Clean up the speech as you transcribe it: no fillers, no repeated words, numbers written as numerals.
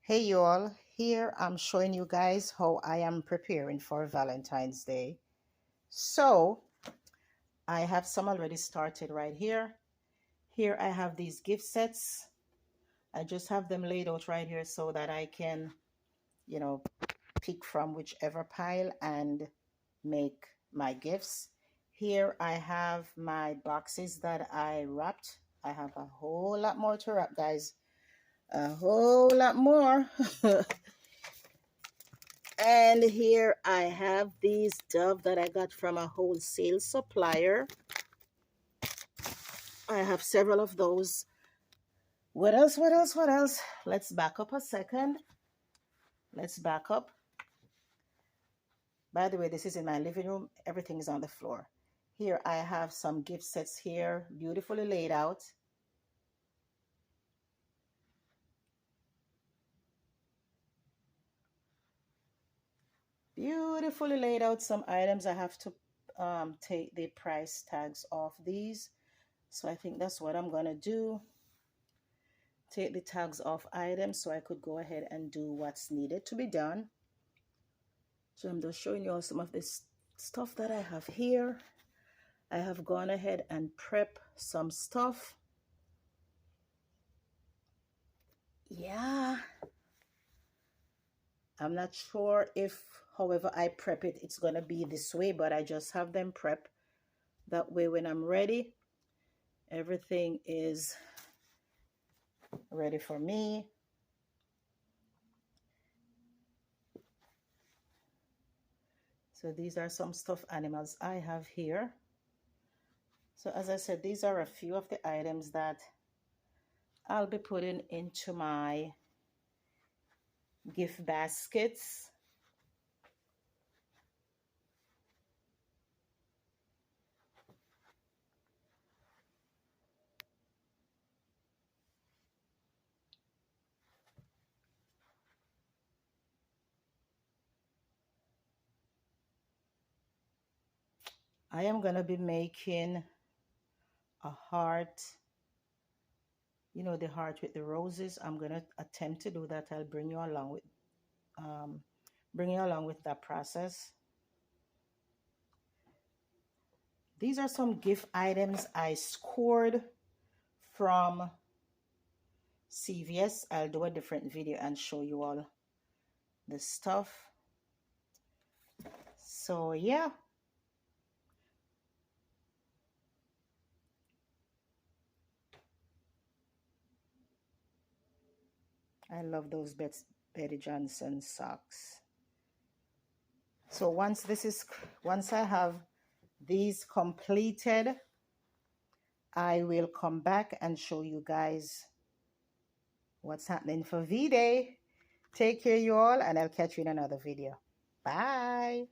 Hey y'all, here I'm showing you guys how I am preparing for Valentine's Day. So I have some already started right here. Here I have these gift sets. I just have them laid out right here so that I can, pick from whichever pile and make my gifts. Here I have my boxes that I wrapped. I have a whole lot more to wrap, guys. A whole lot more. And here I have these dove that I got from a wholesale supplier. I have several of those. What else? What else? What else? Let's back up a second. Let's back up. By the way, this is in my living room. Everything is on the floor. Here I have some gift sets here, beautifully laid out. Beautifully laid out some items. I have to take the price tags off these. So I think that's what I'm going to do. Take the tags off items so I could go ahead and do what's needed to be done. So I'm just showing you all some of this stuff that I have here. I have gone ahead and prep some stuff. Yeah. I'm not sure if, however I prep it, it's going to be this way, but I just have them prep. That way when I'm ready, everything is ready for me. So these are some stuffed animals I have here. So as I said, these are a few of the items that I'll be putting into my gift baskets. I am going to be making a heart, the heart with the roses. I'm going to attempt to do that. I'll bring you along with that process. These are some gift items I scored from CVS. I'll do a different video and show you all the stuff. So yeah. I love those Betty Johnson socks. So once I have these completed, I will come back and show you guys what's happening for V-Day. Take care, you all, and I'll catch you in another video. Bye.